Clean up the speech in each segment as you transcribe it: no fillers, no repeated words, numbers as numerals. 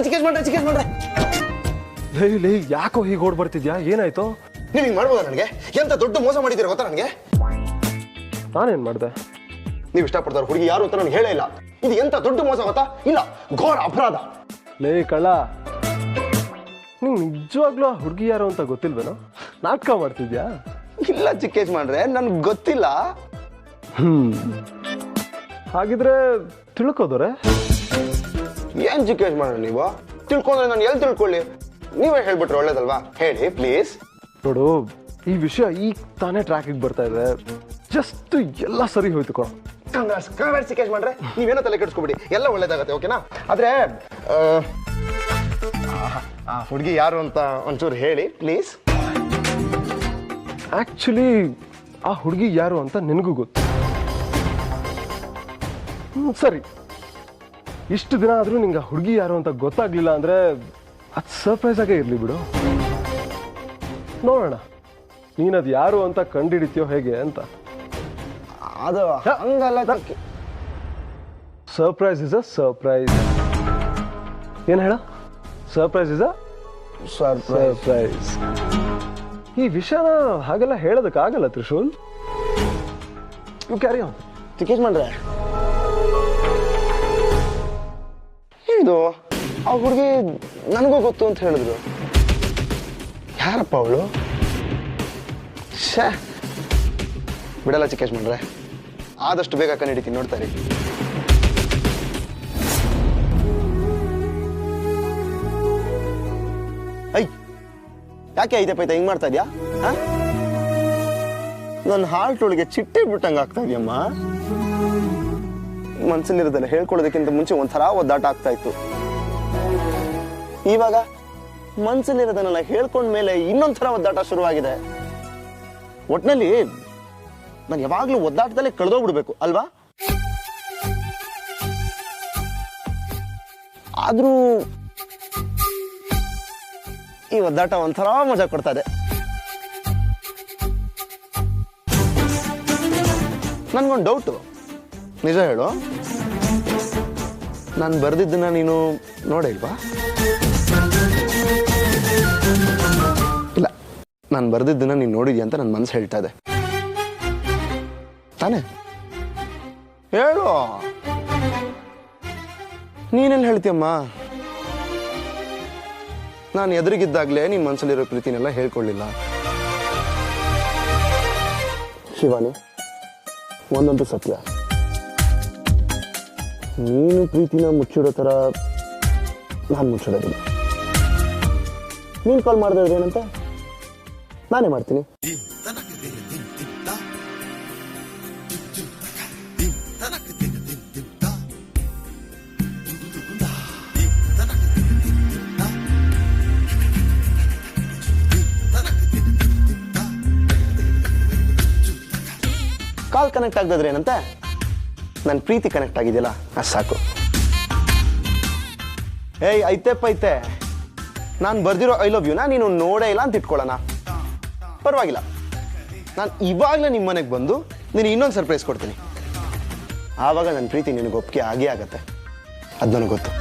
ಚಿಕೇಶ್ ಮಾಡ್ರೆ ಲೇ ಯಾಕೋ ಹೀಗೆ ಓಡ್ ಬರ್ತಿದ್ಯಾ? ಏನಾಯ್ತು? ನೀವು ಹಿಂಗೆ ಮಾಡ್ಬೋದಾ? ನನಗೆ ಎಂತ ದೊಡ್ಡ ಮೋಸ ಮಾಡಿದ್ದೀರಾ ಗೊತ್ತಾ ನನಗೆ? ನಾನೇನ್ ಮಾಡ್ದೆ? ನೀವು ಇಷ್ಟಪಡ್ತಾರೆ ಹುಡುಗಿ ಯಾರು ಅಂತ ನನಗೆ ಹೇಳೇ ಇಲ್ಲ. ಇದು ಎಂತ ದೊಡ್ಡ ಮೋಸ ಗೊತ್ತಾ? ಇಲ್ಲ, ಘೋರ ಅಪರಾಧ. ಲೇ ಕಳ್ಳ, ನಿಂಗೆ ನಿಜವಾಗ್ಲೂ ಹುಡುಗಿ ಯಾರು ಅಂತ ಗೊತ್ತಿಲ್ವೇನೋ? ನಾಟಕ ಮಾಡ್ತಿದ್ಯಾ? ಇಲ್ಲ ಚಿಕೇಶ್ ಮಾಡ್ರೆ, ನನ್ಗೆ ಗೊತ್ತಿಲ್ಲ. ಹಾಗಿದ್ರೆ ತಿಳ್ಕೋದವ್ರೆ? ಏನ್ ಚಿಕೇಶ್ ಮಾಡ್ರೆ ನೀವು? ತಿಳ್ಕೊಂಡ್ರೆ ನಾನು ಎಲ್ಲಿ ತಿಳ್ಕೊಳ್ಳಿ? ನೀವೇ ಹೇಳ್ಬಿಟ್ರೆ ಒಳ್ಳೇದಲ್ವಾ? ಹೇಳಿ ಪ್ಲೀಸ್. ನೋಡು, ಈ ವಿಷಯ ಈಗ ತಾನೇ ಟ್ರ್ಯಾಕಿಗೆ ಬರ್ತಾ ಇದೆ. ಜಸ್ಟ್ ಎಲ್ಲ ಸರಿ ಹೋಯ್ತು ಕಣ. ಚಿಕೇಶ್ ಮಾಡ್ರೆ, ನೀವೇನೋ ತಲೆ ಕೆಡಿಸ್ಕೊಬಿಡಿ, ಎಲ್ಲ ಒಳ್ಳೇದಾಗತ್ತೆ, ಓಕೆನಾ? ಆದ್ರೆ ಹುಡುಗಿ ಯಾರು ಅಂತ ಒಂಚೂರು ಹೇಳಿ ಪ್ಲೀಸ್. ಆಕ್ಚುಲಿ ಆ ಹುಡುಗಿ ಯಾರು ಅಂತ ನಿನಗೂ ಗೊತ್ತು. ಸರಿ, ಇಷ್ಟು ದಿನ ಆದ್ರೂ ನಿಂಗೆ ಆ ಹುಡುಗಿ ಯಾರು ಅಂತ ಗೊತ್ತಾಗ್ಲಿಲ್ಲ ಅಂದ್ರೆ ಅದು ಸರ್ಪ್ರೈಸ್ ಆಗೇ ಇರ್ಲಿ ಬಿಡು. ನೋಡೋಣ ನೀನದು ಯಾರು ಅಂತ ಕಂಡಿಡಿತೀಯೋ ಹೇಗೆ ಅಂತ. ಅದು ಹಂಗಲ್ಲ. Surprise is a surprise. ಏನ್ ಹೇಳ? Surprise is a surprise. ಈ ವಿಷಯನ ಹಾಗೆಲ್ಲ ಹೇಳೋದಕ್ಕಾಗಲ್ಲ Trishul. You carry on. Chikesh ಮಾಡ್ರೆ, ಇದು ಆ ಹುಡುಗಿ ನನಗೂ ಗೊತ್ತು ಅಂತ ಹೇಳಿದ್ರು. ಯಾರಪ್ಪ ಅವಳು? ಬಿಡಲ್ಲ ಚಿಕೇಶ್ ಮಾಡ್ರೆ, ಆದಷ್ಟು ಬೇಗ ಕಂಡಿಡಿತೀನಿ, ನೋಡ್ತಾರೆ. ಐ ಯಾಕೆ ಐತೆ ಪೈತ ಹಿಂಗ್ ಮಾಡ್ತಾ ಇದ್ಯಾ? ನನ್ನ ಹಾರ್ಟ್ ಒಳಗೆ ಚಿಟ್ಟೆ ಬಿಟ್ಟಂಗ ಆಗ್ತಾ ಇದೆಯಮ್ಮ. ಮನ್ಸಲ್ಲಿರೋದನ್ನ ಹೇಳ್ಕೊಳ್ಳೋದಕ್ಕಿಂತ ಮುಂಚೆ ಒಂಥರ ಒದ್ದಾಟ ಆಗ್ತಾ ಇತ್ತು. ಇವಾಗ ಮನ್ಸಲ್ಲಿರೋದನ್ನೆಲ್ಲ ಹೇಳ್ಕೊಂಡ್ಮೇಲೆ ಇನ್ನೊಂಥರ ಒದ್ದಾಟ ಶುರುವಾಗಿದೆ. ಒಟ್ನಲ್ಲಿ ನಾನು ಯಾವಾಗ್ಲೂ ಒದ್ದಾಟದಲ್ಲೇ ಕಳೆದೋಗ್ಬಿಡ್ಬೇಕು ಅಲ್ವಾ? ಆದ್ರೂ ಈ ಒದ್ದಾಟ ಒಂಥರ ಮಜಾ ಕೊಡ್ತಾ ಇದೆ. ನನ್ಗೊಂದು ಡೌಟು, ನಿಜ ಹೇಳು, ನಾನು ಬರ್ದಿದ್ದನ್ನ ನೀನು ನೋಡಿಲ್ವಾ? ಇಲ್ಲ, ನಾನು ಬರ್ದಿದ್ದನ್ನ ನೀನು ನೋಡಿದ್ಯಾ ಅಂತ ನನ್ನ ಮನಸ್ಸು ಹೇಳ್ತಾ ಇದೆ ತಾನೇ? ಹೇಳು, ನೀನೆಲ್ಲಿ ಹೇಳ್ತೀಯಮ್ಮ? ನಾನು ಎದುರಿಗಿದ್ದಾಗಲೇ ನಿಮ್ಮ ಮನಸ್ಸಲ್ಲಿರೋ ಪ್ರೀತಿನೆಲ್ಲ ಹೇಳ್ಕೊಳ್ಳಿಲ್ಲ. ಶಿವಾನಿ, ಒಂದಂತೂ ಸತ್ಯ, ನೀನು ಪ್ರೀತಿನ ಮುಚ್ಚಿಡೋ ಥರ ನಾನು ಮುಚ್ಚಿಡೋದಿಲ್ಲ. ನೀನು ಕಾಲ್ ಮಾಡಿದ್ರೆ ಏನಂತ ನಾನೇ ಮಾಡ್ತೀನಿ. ಕಾಲ್ ಕನೆಕ್ಟ್ ಆಗದ್ರೆ ಏನಂತೆ, ನನ್ನ ಪ್ರೀತಿ ಕನೆಕ್ಟ್ ಆಗಿದೆಯಲ್ಲ ಅದು ಸಾಕು. ಏಯ್ ಐತೆಪ್ಪ ಐತೆ, ನಾನು ಬರ್ದಿರೋ ಐ ಲವ್ ಯುನ ನೀನು ನೋಡೇ ಇಲ್ಲ ಅಂತ ಇಟ್ಕೊಳ್ಳೋಣ. ಪರವಾಗಿಲ್ಲ, ನಾನು ಇವಾಗಲೇ ನಿಮ್ಮ ಮನೆಗೆ ಬಂದು ನೀನು ಇನ್ನೊಂದು ಸರ್ಪ್ರೈಸ್ ಕೊಡ್ತೀನಿ. ಆವಾಗ ನನ್ನ ಪ್ರೀತಿ ನಿನಗೆ ಒಪ್ಪಿಗೆ ಆಗೇ ಆಗತ್ತೆ, ಅದು ನನಗೆ ಗೊತ್ತು.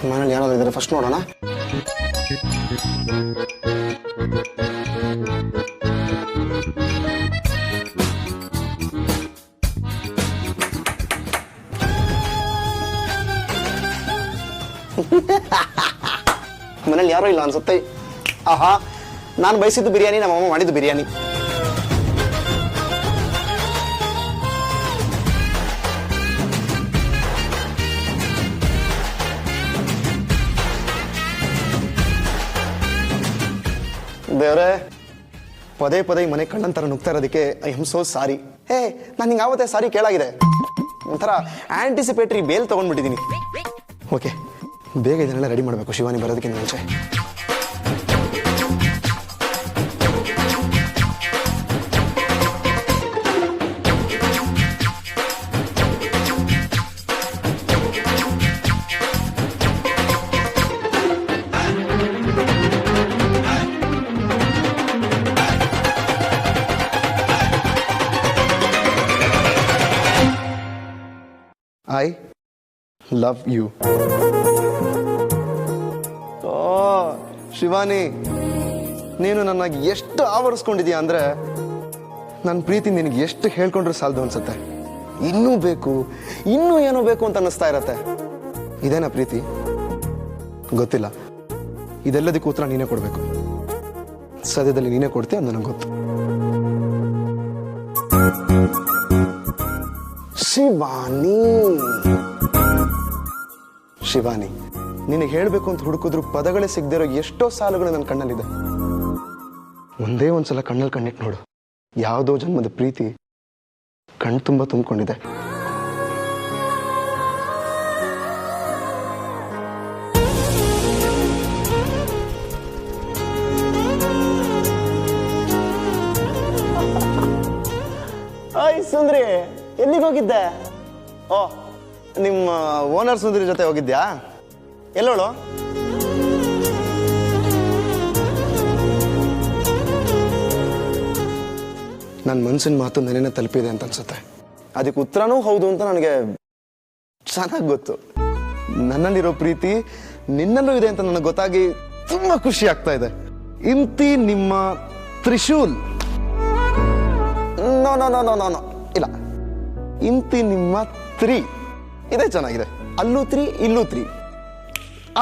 ಮನೇಲಿ ಯಾರಾದ್ರೂ ಇದ್ದಾರೆ, ಫಸ್ಟ್ ನೋಡೋಣ. ಮನೇಲಿ ಯಾರೋ ಇಲ್ಲ ಅನ್ಸುತ್ತೆ. ಆಹಾ, ನಾನು ಬಯಸಿದ್ದು ಬಿರಿಯಾನಿ, ನಮ್ಮಮ್ಮ ಮಾಡಿದ್ದು ಬಿರಿಯಾನಿ. ದೇವ್ರೆ, ಪದೇ ಪದೇ ಈ ಮನೆ ಕಳ್ಳಂತರ ನುಗ್ತಾ ಇರೋದಕ್ಕೆ ಐ ಆಮ್ ಸೋ ಸಾರಿ. ಹೇ, ನಾನು ಹಿಂಗೆ ಆವತ್ತೆ ಸಾರಿ ಕೇಳಾಗಿದೆ. ಒಂಥರ ಆಂಟಿಸಿಪೇಟರಿ ಬೇಲ್ ತಗೊಂಡ್ಬಿಟ್ಟಿದ್ದೀನಿ. ಓಕೆ, ಬೇಗ ಇದನ್ನೆಲ್ಲ ರೆಡಿ ಮಾಡಬೇಕು ಶಿವಾನಿ ಬರೋದಕ್ಕಿಂತ ಮುಂಚೆ. I love you. ಓ ಶಿವಾನಿ, ನೀನು ನನ್ನ ಎಷ್ಟು ಆವರಿಸ್ಕೊಂಡಿದ್ಯಾ ಅಂದ್ರೆ ನನ್ನ ಪ್ರೀತಿ ನಿನಗೆ ಎಷ್ಟು ಹೇಳ್ಕೊಂಡ್ರೆ ಸಾಲದು ಅನ್ಸುತ್ತೆ. ಇನ್ನೂ ಬೇಕು, ಇನ್ನೂ ಏನೋ ಬೇಕು ಅಂತ ಅನ್ನಿಸ್ತಾ ಇರತ್ತೆ. ಇದೇನಾ ಪ್ರೀತಿ? ಗೊತ್ತಿಲ್ಲ. ಇದೆಲ್ಲದಕ್ಕೂ ಉತ್ತರ ನೀನೇ ಕೊಡಬೇಕು. ಸದ್ಯದಲ್ಲಿ ನೀನೇ ಕೊಡ್ತೀಯ ಅಂತ ನನಗೆ ಗೊತ್ತು. ಶಿವಾನಿ, ಶಿವಾನಿ, ನಿನಗೆ ಹೇಳಬೇಕು ಅಂತ ಹುಡುಕಿದ್ರು ಪದಗಳೇ ಸಿಗದಿರೋ ಎಷ್ಟೋ ಸಾಲುಗಳು ನನ್ನ ಕಣ್ಣಲ್ಲಿದೆ. ಒಂದೇ ಒಂದ್ಸಲ ಕಣ್ಣಲ್ಲಿ ಕಣ್ಣಿಟ್ಟು ನೋಡು, ಯಾವುದೋ ಜನ್ಮದ ಪ್ರೀತಿ ಕಣ್ ತುಂಬ ತುಂಬಿಕೊಂಡಿದೆ. ಹಾಯ್ ಸುಂದ್ರಿ, ಎಲ್ಲಿಗೆ ಹೋಗಿದ್ದೆ? ಓ, ನಿಮ್ಮ ಓನರ್ ಸುಂದ್ರಿ ಜೊತೆ ಹೋಗಿದ್ಯಾ? ಎಲ್ಲೋಳು? ನನ್ನ ಮನಸ್ಸಿನ ಮಾತು ನೆನೆನ ತಲುಪಿದೆ ಅಂತ ಅನ್ಸುತ್ತೆ. ಅದಕ್ಕೆ ಉತ್ತರನೂ ಹೌದು ಅಂತ ನನಗೆ ಚೆನ್ನಾಗಿ ಗೊತ್ತು. ನನ್ನಲ್ಲಿರೋ ಪ್ರೀತಿ ನಿನ್ನಲ್ಲೂ ಇದೆ ಅಂತ ನನಗೆ ಗೊತ್ತಾಗಿ ತುಂಬಾ ಖುಷಿ ಆಗ್ತಾ ಇದೆ. ಇಂತಿ ನಿಮ್ಮ Trishul, no no no no no no ಇಲ್ಲ, ಇಂತಿ ನಿಮ್ಮ 3 ಇದೇ ಚೆನ್ನಾಗಿದೆ. ಅಲ್ಲೂ 3 ಇಲ್ಲೂ 3,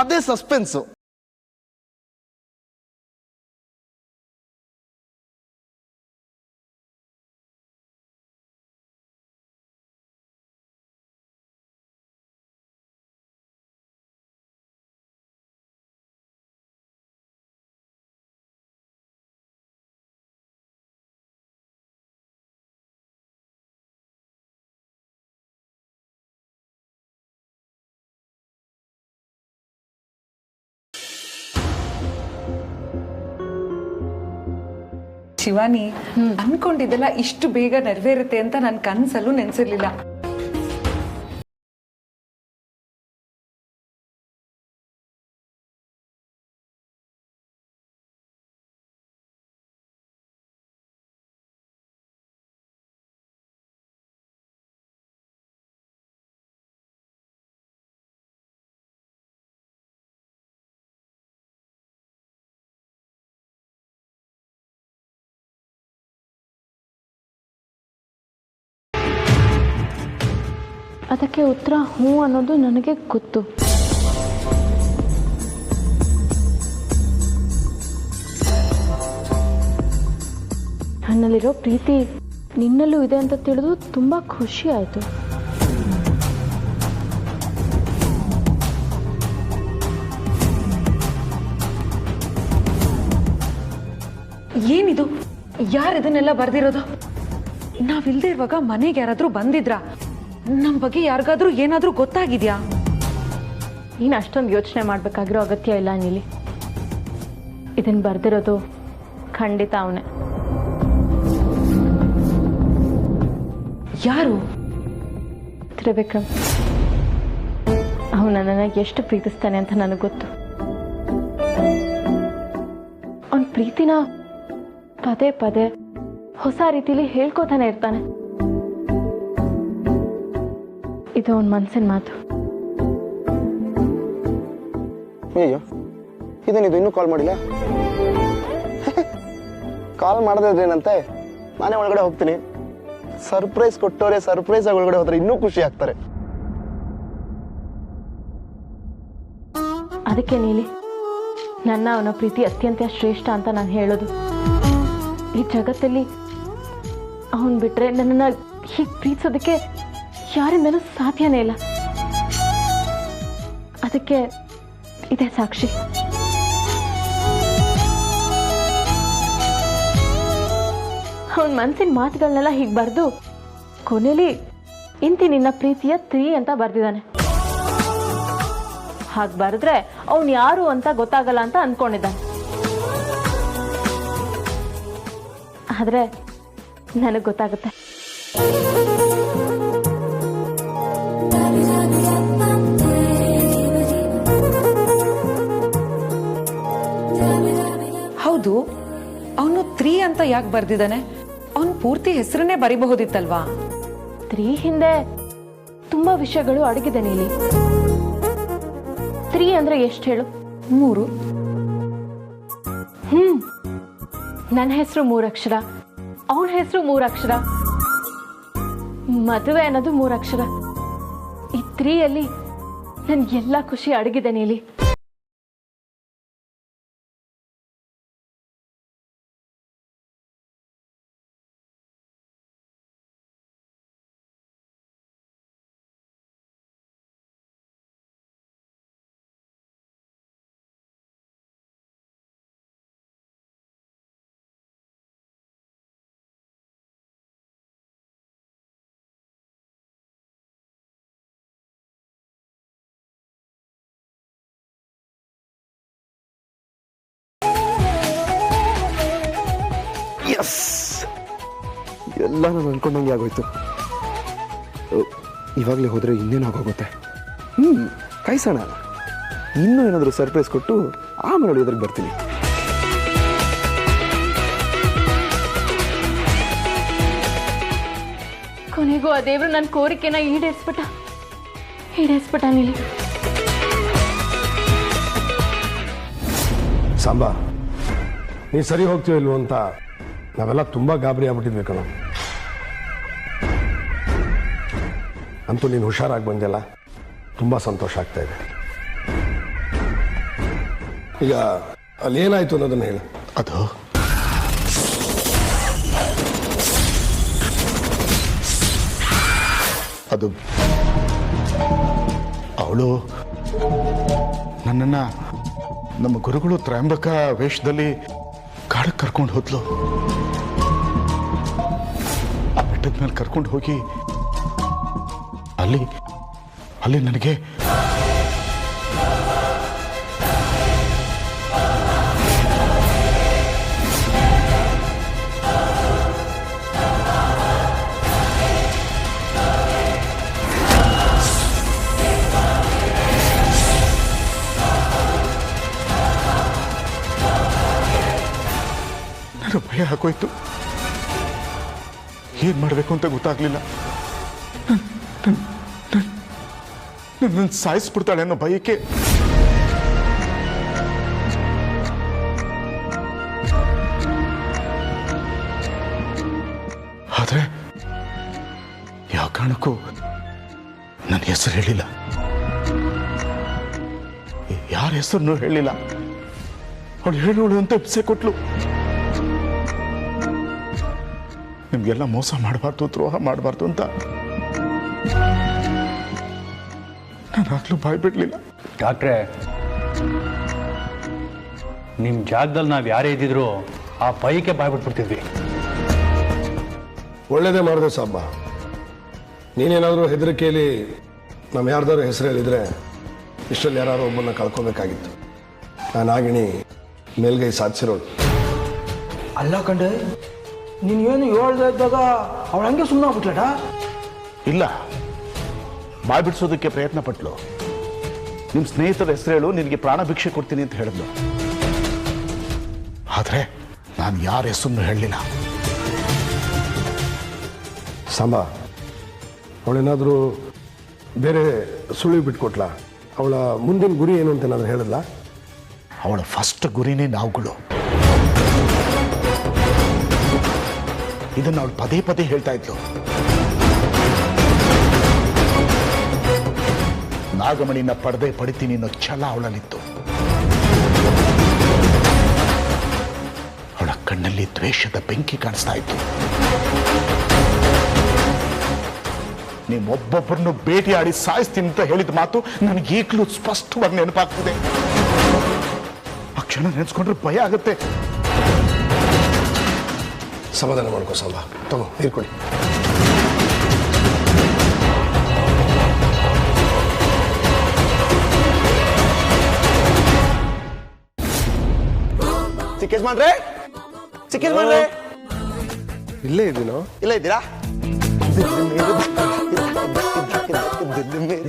ಅದೇ ಸಸ್ಪೆನ್ಸು. ಶಿವಾನಿ, ಅನ್ಕೊಂಡಿದ್ದೆಲ್ಲ ಇಷ್ಟು ಬೇಗ ನೆರವೇರುತ್ತೆ ಅಂತ ನನ್ನ ಕನಸಲ್ಲೂ ನೆನ್ಸಿರ್ಲಿಲ್ಲ. ಅದಕ್ಕೆ ಉತ್ತರ ಹ್ಞೂ ಅನ್ನೋದು ನನಗೆ ಗೊತ್ತು. ನನ್ನಲ್ಲಿರೋ ಪ್ರೀತಿ ನಿನ್ನಲ್ಲೂ ಇದೆ ಅಂತ ತಿಳಿದು ತುಂಬ ಖುಷಿ ಆಯಿತು. ಏನಿದು? ಯಾರು ಇದನ್ನೆಲ್ಲ ಬರ್ದಿರೋದು? ನಾವಿಲ್ದೇ ಇರುವಾಗ ಮನೆಗೆ ಯಾರಾದ್ರೂ ಬಂದಿದ್ರಾ? ನಮ್ಮ ಬಗ್ಗೆ ಯಾರಿಗಾದ್ರೂ ಏನಾದ್ರೂ ಗೊತ್ತಾಗಿದ್ಯಾ? ನೀನು ಅಷ್ಟೊಂದು ಯೋಚನೆ ಮಾಡಬೇಕಾಗಿರೋ ಅಗತ್ಯ ಇಲ್ಲ ನೀಲಿ. ಇದನ್ನು ಬರ್ದಿರೋದು ಖಂಡಿತ ಅವನೇ. ಯಾರು? ತ್ರಿವಿಕ್ರಮ್. ಅವನು ನನ್ನನ್ನು ಎಷ್ಟು ಪ್ರೀತಿಸ್ತಾನೆ ಅಂತ ನನಗೆ ಗೊತ್ತು. ಅವನ ಪ್ರೀತಿನ ಪದೇ ಪದೇ ಹೊಸ ರೀತಿಲಿ ಹೇಳ್ಕೋತಾನೆ ಇರ್ತಾನೆ. ಇದು ಅವನ ಮನಸ್ಸಿನ ಮಾತು. ಅಯ್ಯೋ, ಇದೇನಿದು ಇನ್ನೂ ಕಾಲ್ ಮಾಡಿಲ್ಲ? ಕಾಲ್ ಮಾಡದೇನಂತೆ, ನಾನೇ ಒಳಗಡೆ ಹೋಗ್ತೀನಿ. ಸರ್ಪ್ರೈಸ್ ಕೊಟ್ಟವ್ರೆ, ಸರ್ಪ್ರೈಸ್ ಆಗಿ ಒಳಗಡೆ ಹೋದ್ರೆ ಇನ್ನೂ ಖುಷಿ ಆಗ್ತಾರೆ. ಅದಕ್ಕೆ ನೀಲಿ, ನನ್ನ ಅವನ ಪ್ರೀತಿ ಅತ್ಯಂತ ಶ್ರೇಷ್ಠ ಅಂತ ನಾನು ಹೇಳೋದು. ಈ ಜಗತ್ತಲ್ಲಿ ಅವನ್ ಬಿಟ್ರೆ ನನ್ನನ್ನು ಹೀಗೆ ಪ್ರೀತಿಸೋದಕ್ಕೆ ಯಾರಿಂದನೂ ಸಾಧ್ಯನೇ ಇಲ್ಲ. ಅದಕ್ಕೆ ಇದೇ ಸಾಕ್ಷಿ. ಅವನ ಮನಸ್ಸಿನ ಮಾತುಗಳನ್ನೆಲ್ಲ ಹೀಗೆ ಬರೆದು ಕೊನೆಯಲ್ಲಿ ಇಂತಿ ನಿನ್ನ ಪ್ರೀತಿಯ 3 ಅಂತ ಬರ್ದಿದ್ದಾನೆ. ಹಾಗೆ ಬರೆದ್ರೆ ಅವನು ಯಾರು ಅಂತ ಗೊತ್ತಾಗಲ್ಲ ಅಂತ ಅಂದ್ಕೊಂಡಿದ್ದಾನೆ. ಆದರೆ ನನಗೆ ಗೊತ್ತಾಗುತ್ತೆ. ಹೌದು, ಅವನು 3 ಅಂತ ಯಾಕೆ ಬರ್ದಿದ್ದಾನೆ? ಅವನ್ ಪೂರ್ತಿ ಹೆಸರನ್ನೇ ಬರಿಬಹುದಿತ್ತಲ್ವಾ? 3 ಹಿಂದೆ ತುಂಬ ವಿಷಯಗಳು ಅಡಗಿದೆ ನೀಲಿ. 3 ಅಂದರೆ ಎಷ್ಟು ಹೇಳು? 3. ನನ್ನ ಹೆಸರು 3 ಅಕ್ಷರ, ಅವನ ಹೆಸರು 3 ಅಕ್ಷರ, ಮದುವೆ ಅನ್ನೋದು 3 ಅಕ್ಷರ. ಈ 3 ನನ್ಗೆಲ್ಲ ಖುಷಿ ಅಡಗಿದೆ ನೀಲಿ. ಎಸ್, ಎಲ್ಲ ನಾನು ಅನ್ಕೊಂಡಂಗೆ ಆಗೋಯ್ತು. ಇವಾಗಲೇ ಹೋದರೆ ಇನ್ನೇನು ಆಗೋಗುತ್ತೆ. ಕಾಯಿಸೋಣ, ಇನ್ನೂ ಏನಾದರೂ ಸರ್ಪ್ರೈಸ್ ಕೊಟ್ಟು ಆಮೇಲೆ ಹೊಡೆಯೋದ್ರಿಗೆ ಬರ್ತೀನಿ. ಕೊನೆಗೂ ಆ ದೇವರು ನನ್ನ ಕೋರಿಕೆನ ಈಡೇರಿಸ್ಬಿಟ್ಟ ನೀಲಿ. ಸಾಂಬಾ, ನೀ ಸರಿ ಹೋಗ್ತೀವಿ ಇಲ್ವೋ ಅಂತ ನಾವೆಲ್ಲ ತುಂಬ ಗಾಬರಿ ಆಗ್ಬಿಟ್ಟಿದ್ವಿ ಕಣ. ಅಂತೂ ನೀನು ಹುಷಾರಾಗಿ ಬಂದೆಲ್ಲ, ತುಂಬ ಸಂತೋಷ ಆಗ್ತಾ ಇದೆ. ಈಗ ಅಲ್ಲೇನಾಯ್ತು ಅನ್ನೋದನ್ನು ಹೇಳು. ಅದು ಅವಳು ನನ್ನನ್ನು ನಮ್ಮ ಗುರುಗಳು ತ್ರಯಂಬಕ ವೇಷದಲ್ಲಿ ಕಾಡಕ್ಕೆ ಕರ್ಕೊಂಡು ಹೋದ್ಲು. ಆ ಬೆಟ್ಟದ ಮೇಲೆ ಕರ್ಕೊಂಡು ಹೋಗಿ ಅಲ್ಲಿ ನನಗೆ ಭಯ ಹಾಕೋಯ್ತು. ಏನ್ ಮಾಡಬೇಕು ಅಂತ ಗೊತ್ತಾಗ್ಲಿಲ್ಲ. ನನ್ನ ಸಾಯಿಸ್ಬಿಡ್ತಾಳೆ ಅನ್ನೋ ಭಯಕ್ಕೆ ಆದ್ರೆ ಯಾವ ಕಾರಣಕ್ಕೂ ನನ್ನ ಹೆಸರು ಹೇಳಿಲ್ಲ, ಯಾರ ಹೆಸರನ್ನು ಹೇಳಿಲ್ಲ. ಅವಳು ಹೇಳೋಳು ಅಂತ ಎಪ್ಸೆ ಕೊಟ್ಲು. ನಿಮ್ಗೆಲ್ಲ ಮೋಸ ಮಾಡಬಾರ್ದು, ದ್ರೋಹ ಮಾಡಬಾರ್ದು ಅಂತ ನಾನಾಗ್ಲೂ ಬಾಯ್ ಬಿಡ್ಲಿಲ್ಲ. ಡಾಕ್ಟ್ರೇ, ನಿಮ್ಮ ಜಾಗದಲ್ಲಿ ನಾವು ಯಾರೇ ಇದ್ದಿದ್ರು ಆ ಭಯಕ್ಕೆ ಬಾಯ್ ಬಿಟ್ಬಿಡ್ತಿದ್ವಿ. ಒಳ್ಳೇದೇ ಮಾಡಿದೆ ಸಾಂಬ. ನೀನೇನಾದರೂ ಹೆದರಿಕೆಯಲ್ಲಿ ನಮ್ಮ ಯಾರ್ದಾದ್ರು ಹೆಸರು ಹೇಳಿದರೆ ಇಷ್ಟರಲ್ಲಿ ಯಾರು ಒಬ್ಬನ್ನ ಕಳ್ಕೊಬೇಕಾಗಿತ್ತು. ನಾನು ಆಗಿಣಿ ಮೇಲ್ಗೈ ಸಾಧಿಸಿರೋಳು. ಅಲ್ಲ ಕಂಡೆ, ನೀನು ಏನು ಹೇಳ್ತಾ ಇದ್ದಾಗ ಅವಳು ಹಂಗೆ ಸುಮ್ಮನೆ ಆಗ್ಬಿಟ್ಲಟ? ಇಲ್ಲ, ಬಾಯ್ ಬಿಡಿಸೋದಕ್ಕೆ ಪ್ರಯತ್ನ ಪಟ್ಲು. ನಿಮ್ಮ ಸ್ನೇಹಿತರ ಹೆಸರು ಹೇಳು, ನಿನಗೆ ಪ್ರಾಣ ಭಿಕ್ಷೆ ಕೊಡ್ತೀನಿ ಅಂತ ಹೇಳಿದ್ಲು. ಆದ್ರೆ ನಾನು ಯಾರ ಹೆಸರನ್ನು ಹೇಳಲಿಲ್ಲ. ಸಾಂಬ, ಅವಳೇನಾದರೂ ಬೇರೆ ಸುಳಿವು ಬಿಟ್ಕೊಟ್ಲಾ? ಅವಳ ಮುಂದಿನ ಗುರಿ ಏನು ಅಂತ ಏನಾದರೂ ಹೇಳಿದ್ಲಾ? ಅವಳ ಫಸ್ಟ್ ಗುರಿನೇ ನಾವುಗಳು. ಇದನ್ನು ಅವಳು ಪದೇ ಪದೇ ಹೇಳ್ತಾ ಇದ್ಲು. ನಾಗಮಣಿನ ಪಡಿತೀನಿ ಅನ್ನೋ ಛಲ ಅವಳಲ್ಲಿತ್ತು. ಅವಳ ಕಣ್ಣಲ್ಲಿ ದ್ವೇಷದ ಬೆಂಕಿ ಕಾಣಿಸ್ತಾ ಇತ್ತು. ನೀವೊಬ್ಬೊಬ್ಬರನ್ನು ಭೇಟಿಯಾಡಿ ಸಾಯಿಸ್ತೀನಿ ಅಂತ ಹೇಳಿದ ಮಾತು ನನಗೆ ಈಗಲೂ ಸ್ಪಷ್ಟವಾಗಿ ನೆನಪಾಗ್ತಿದೆ. ಆ ಕ್ಷಣ ನೆನೆಸ್ಕೊಂಡ್ರೆ ಭಯ ಆಗುತ್ತೆ. ಸಮಾಧಾನ ಮಾಡ್ಕೋ ಸಾಂಬ, ತಗೋ ನೀರು ಕೊಡಿ. ಚಿಕ್ಕೇಶ್ಮಾನ್ರೆ, ಇಲ್ಲೇ ಇದ್ದೀನೋ? ಇಲ್ಲೇ ಇದ್ದೀರಾ?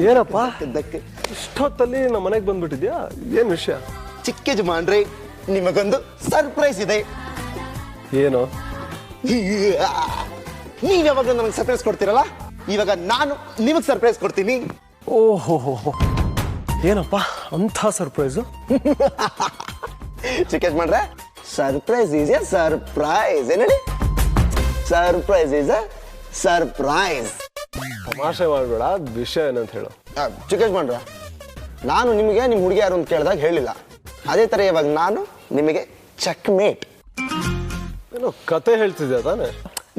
ಏನಪ್ಪ ಇಷ್ಟೊತ್ತಲ್ಲಿ ನಮ್ಮ ಮನೆಗೆ ಬಂದ್ಬಿಟ್ಟಿದ್ಯಾ? ಏನು ವಿಷಯ? ಚಿಕ್ಕೇಶ್ಮಾನ್ರೆ, ನಿಮಗೊಂದು ಸರ್ಪ್ರೈಸ್ ಇದೆ. ಏನು? ನೀವ್ ಯಾವಾಗ ನನಗೆ ಸರ್ಪ್ರೈಸ್ ಕೊಡ್ತೀರಲ್ಲ, ಇವಾಗ ನಾನು ನಿಮಗೆ ಸರ್ಪ್ರೈಸ್ ಕೊಡ್ತೀನಿ. ಓಹೋ ಏನಪ್ಪ ಅಂಥ ಸರ್ಪ್ರೈಸು? ಚಿಕ್ಕೇಶ್ ಮಾಡ್ರೆ ಸರ್ಪ್ರೈಸ್ ಈಸ್ ಎ ಸರ್ಪ್ರೈಸ್. ಏನ್ ಹೇಳಿ? Surprise is a surprise. ತಮಾಷೆ ಮಾಡಬೇಡ, ವಿಷಯ ಏನಂತ ಹೇಳು. ಚಿಕ್ಕೇಶ್ ಮಾಡ್ರೆ ನಾನು ನಿಮಗೆ ನಿಮ್ಮ ಹುಡುಗಿ ಯಾರು ಅಂತ ಕೇಳಿದಾಗ ಹೇಳಿಲ್ಲ. ಅದೇ ಥರ ಇವಾಗ ನಾನು ನಿಮಗೆ ಚೆಕ್ ಮೇಟ್. ಏನೋ ಕತೆ ಹೇಳ್ತಿದ್ಯಾ ತಾನೆ?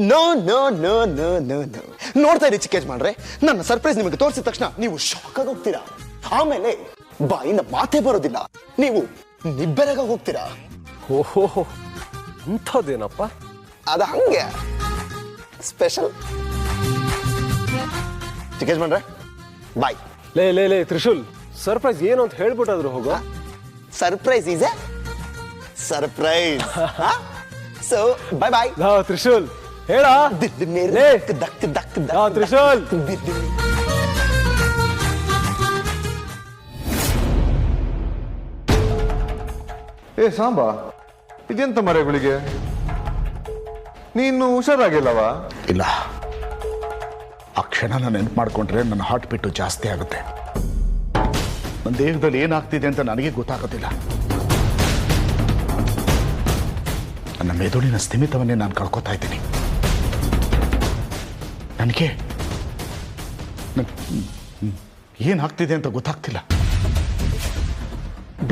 No no no no no no. ನೋಡ್ತಾ ಇರಿ ಚಿಕ್ಕೇಶ್ ಮಾಡ್ರೆ, ನನ್ನ ಸರ್ಪ್ರೈಸ್ ನಿಮಗೆ ತೋರಿಸಿದ ತಕ್ಷಣ ನೀವು ಶಾಕ್ ಆಗಿ ಹೋಗ್ತೀರಾ. ಆಮೇಲೆ ಬಾಯಿಂದ ಮಾತೇ ಬರೋದಿಲ್ಲ, ನೀವು ನಿಬ್ಬೆರಗಾಗಿ ಹೋಗ್ತೀರಾ. ಓಹೋ ಅಂಥದ್ದೇನಪ್ಪ? ಅದ ಹಂಗೆ ಸ್ಪೆಷಲ್. ಚಿಕ್ಕೇಶ್ ಮಾಡ್ರೆ ಬಾಯ್. ಲೇ ತ್ರಿಶೂಲ್, ಸರ್ಪ್ರೈಸ್ ಏನು ಅಂತ ಹೇಳ್ಬಿಟ್ಟಾದ್ರು ಹೋಗೋ. Surprise is a surprise. So bye bye. Trishul ಹೇಳ. ತ್ರಿಶೂಲ್ ಏ ಸಾಂಬಾ, ಇದೆಂತ ಮರೆಗಳಿಗೆ? ನೀನು ಹುಷಾರಾಗಿಲ್ಲವಾ? ಇಲ್ಲ, ಆ ಕ್ಷಣನ ನೆನ್ಪು ಮಾಡ್ಕೊಂಡ್ರೆ ನನ್ನ ಹಾರ್ಟ್ ಬೀಟು ಜಾಸ್ತಿ ಆಗುತ್ತೆ. ನನ್ನ ದೇಹದಲ್ಲಿ ಏನಾಗ್ತಿದೆ ಅಂತ ನನಗೆ ಗೊತ್ತಾಗೋದಿಲ್ಲ. ನನ್ನ ಮೆದುಳಿನ ಸ್ಥಿಮಿತವನ್ನೇ ನಾನು ಕಳ್ಕೊತಾ ಇದ್ದೀನಿ. ನನಗೆ ಏನಾಗ್ತಿದೆ ಅಂತ ಗೊತ್ತಾಗ್ತಿಲ್ಲ.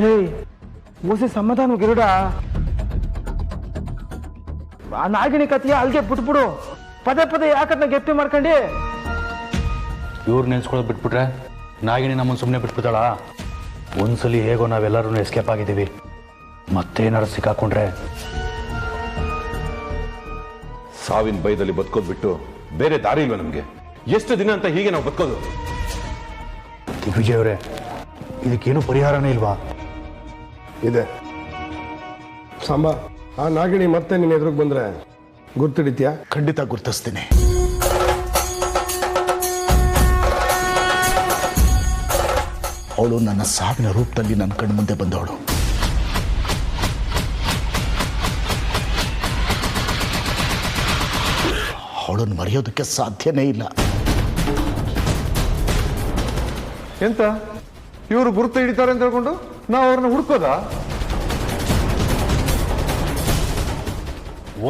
ಡೇ ಓಸಿ ಸಮಾಧಾನ ಗಿರುಡ, ಆ ನಾಗಿಣಿ ಕತಿಯ ಅಲ್ಗೆ ಬಿಟ್ಬಿಡು. ಪದೇ ಪದೇ ಯಾಕದ್ನ ಗೆಪ್ಪಿ ಮಾಡ್ಕೊಂಡಿ? ಇವ್ರು ನೆನ್ಸ್ಕೊಳ್ಳೋದು ಬಿಟ್ಬಿಟ್ರೆ ನಾಗಿಣಿ ನಮ್ಮನ್ನು ಸುಮ್ಮನೆ ಬಿಟ್ಬಿಡ್ತಾಳ? ಒಂದ್ಸಲಿ ಹೇಗೋ ನಾವೆಲ್ಲರೂ ಎಸ್ಕೇಪ್ ಆಗಿದ್ದೀವಿ, ಮತ್ತೇನಾರು ಸಿಕ್ಕಾಕೊಂಡ್ರೆ ಸಾವಿನ ಭಯದಲ್ಲಿ ಬದುಕೋದು ಬಿಟ್ಟು ಬೇರೆ ದಾರಿ ಇಲ್ವ ನಮ್ಗೆ? ಎಷ್ಟು ದಿನ ಅಂತ ಹೀಗೆ ನಾವು ಬದುಕೋದು? ದಿಗ್ವಿಜಯ್ ಅವರೇ, ಇದಕ್ಕೇನು ಪರಿಹಾರನೇ ಇಲ್ವಾ? ಇದೆ ಸಾಂಬಾ. ಆ ನಾಗಿಣಿ ಮತ್ತೆ ನಿನ್ನ ಎದುರಿಗೆ ಬಂದ್ರೆ ಗುರ್ತಿಡಿತ್ಯಾ? ಖಂಡಿತ ಗುರ್ತಿಸ್ತೀನಿ. ಅವಳು ನನ್ನ ಸಾವಿನ ರೂಪದಲ್ಲಿ ನನ್ನ ಕಣ್ಣು ಮುಂದೆ ಬಂದವಳು. ಅವಳನ್ನು ಮರೆಯೋದಕ್ಕೆ ಸಾಧ್ಯನೇ ಇಲ್ಲ. ಎಂತ ಇವರು ಗುರುತು ಹಿಡಿತಾರೆ ಅಂತ ಹೇಳ್ಕೊಂಡು ನಾವು ಅವ್ರನ್ನ ಹುಡ್ಕೋದಾ?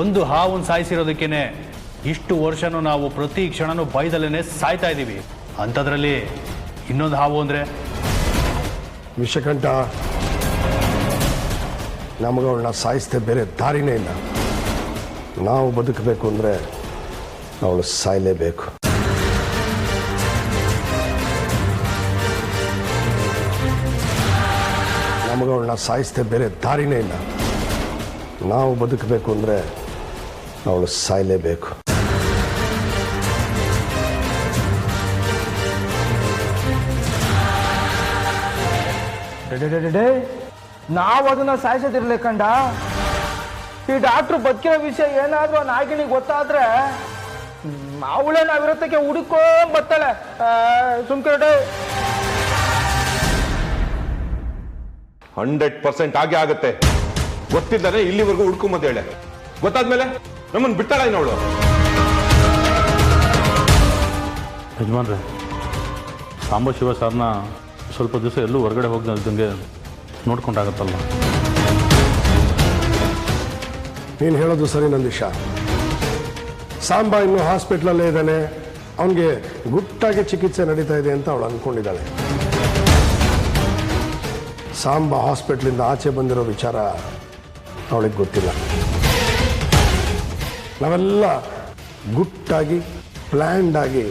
ಒಂದು ಹಾವನ್ನು ಸಾಯಿಸಿರೋದಕ್ಕೇನೆ ಇಷ್ಟು ವರ್ಷನೂ ನಾವು ಪ್ರತಿ ಕ್ಷಣನೂ ಭಯದಲ್ಲೇ ಸಾಯ್ತಾ ಇದ್ದೀವಿ. ಅಂಥದ್ರಲ್ಲಿ ಇನ್ನೊಂದು ಹಾವು ಅಂದರೆ ವಿಷಕಂಠ. ನಮಗವಳನ್ನ ಸಾಯಿಸ್ದೆ ಬೇರೆ ದಾರಿನೇ ಇಲ್ಲ. ನಾವು ಬದುಕಬೇಕು ಅಂದರೆ ಅವಳು ಸಾಯಲೇಬೇಕು. ನಮಗವಳನ್ನ ಸಾಯಿಸ್ದೆ ಬೇರೆ ದಾರಿನೇ ಇಲ್ಲ. ನಾವು ಬದುಕಬೇಕು ಅಂದರೆ ಅವಳು ಸಾಯಲೇಬೇಕು. ನಾವು ಅದನ್ನ ಸಾಯಿಸೋದಿರ್ಲಿ ಕಂಡ. ಈ ಡಾಕ್ಟ್ರು ಬದುಕಿರೋ ವಿಷಯ ಏನಾದ್ರೂ ನಾಗಿಣಿಗೆ ಗೊತ್ತಾದ್ರೆ ಅವಳೇ ನಾವಿರತ್ತಕ್ಕೆ ಹುಡುಕೊಂಡ್ ಬರ್ತಾಳೆ. ಸುಮ್ಕೆ 100% ಆಗೇ ಆಗುತ್ತೆ. ಗೊತ್ತಿದ್ದಾನೆ ಇಲ್ಲಿವರೆಗೂ ಹುಡ್ಕೊಂಬಂದು ಹೇಳೆ. ಗೊತ್ತಾದ್ಮೇಲೆ ನಮ್ಮನ್ನು ಬಿಟ್ಟಾಳ ಅವಳು. ಯಜಮಾನ್ರೆ, ಸಾಂಬ ಶಿವ ಸರ್ನ ಸ್ವಲ್ಪ ದಿವಸ ಎಲ್ಲೂ ಹೊರಗಡೆ ಹೋಗ್ದಂಗೆ ನೋಡ್ಕೊಂಡಾಗತ್ತಲ್ಲ. ನೀನು ಹೇಳೋದು ಸರಿ ನಂದೀಶ. ಸಾಂಬಾ ಇನ್ನೂ ಹಾಸ್ಪಿಟ್ಲಲ್ಲೇ ಇದ್ದಾನೆ, ಅವನಿಗೆ ಗುಟ್ಟಾಗಿ ಚಿಕಿತ್ಸೆ ನಡೀತಾ ಇದೆ ಅಂತ ಅವಳು ಅಂದ್ಕೊಂಡಿದ್ದಾಳೆ. ಸಾಂಬಾ ಹಾಸ್ಪಿಟ್ಲಿಂದ ಆಚೆ ಬಂದಿರೋ ವಿಚಾರ ಅವಳಿಗೆ ಗೊತ್ತಿಲ್ಲ. ನಾವೆಲ್ಲ ಗುಟ್ಟಾಗಿ ಪ್ಲ್ಯಾಂಡ್ ಆಗಿ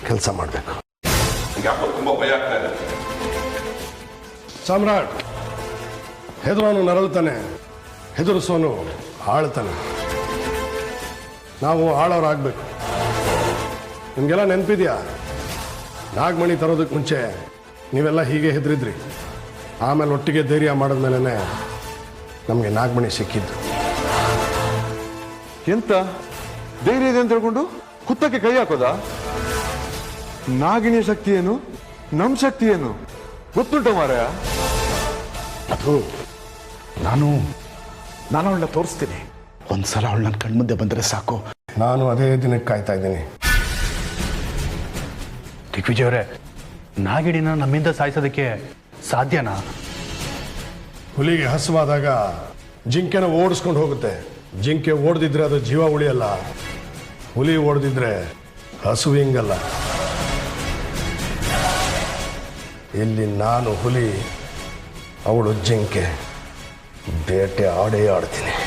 ಕೆಲಸ ಮಾಡಬೇಕು. ತುಂಬಾ ಭಯ ಆಗ್ತಾ ಇದೆ. ಸಾಮ್ರಾಟ್, ಹೆದರೋನು ನರಳ್ತಾನೆ, ಹೆದರಿಸೋನು ಆಳ್ತಾನೆ. ನಾವು ಆಳೋರಾಗಬೇಕು. ನಿಮಗೆಲ್ಲ ನೆನಪಿದೆಯಾ? ನಾಗಮಣಿ ತರೋದಕ್ಕೆ ಮುಂಚೆ ನೀವೆಲ್ಲ ಹೀಗೆ ಹೆದರಿದ್ರಿ. ಆಮೇಲೆ ಒಟ್ಟಿಗೆ ಧೈರ್ಯ ಮಾಡಿದ್ಮೇಲೆ ನಮಗೆ ನಾಗಮಣಿ ಸಿಕ್ಕಿದ್ದು. ಎಂತ ಧೈರ್ಯ ಇದೆ ಅಂತ ಹೇಳ್ಕೊಂಡು ಹುತ್ತಕ್ಕೆ ಕೈ ಹಾಕೋದಾ? ನಾಗಿಣಿಯ ಶಕ್ತಿ ಏನು, ನಮ್ಮ ಶಕ್ತಿ ಏನು ಗೊತ್ತುಂಟ ಮಾರಾಯ? ಅದು ನಾನು ಅವಳನ್ನ ತೋರಿಸ್ತೀನಿ. ಒಂದ್ಸಲ ಅವಳು ನನ್ನ ಕಣ್ಮುಂದೆ ಬಂದರೆ ಸಾಕು. ನಾನು ಅದೇ ದಿನಕ್ಕೆ ಕಾಯ್ತಾ ಇದ್ದೀನಿ. ದಿಗ್ವಿಜಯ್ ಅವರೇ, ನಾಗಿಣಿನ ನಮ್ಮಿಂದ ಸಾಯಿಸೋದಕ್ಕೆ ಸಾಧ್ಯನಾ? ಹುಲಿಗೆ ಹಸುವಾದಾಗ ಜಿಂಕೆನ ಓಡಿಸ್ಕೊಂಡು ಹೋಗುತ್ತೆ. ಜಿಂಕೆ ಓಡ್ದಿದ್ರೆ ಅದು ಜೀವ ಉಳಿಯಲ್ಲ. ಹುಲಿ ಓಡ್ದಿದ್ರೆ ಹಸು ಹಿಂಗಲ್ಲ. ಇಲ್ಲಿ ನಾನು ಹುಲಿ, ಅವಳು ಜಿಂಕೆ. ಬೇಟೆ ಆಡೇ ಆಡ್ತೀನಿ.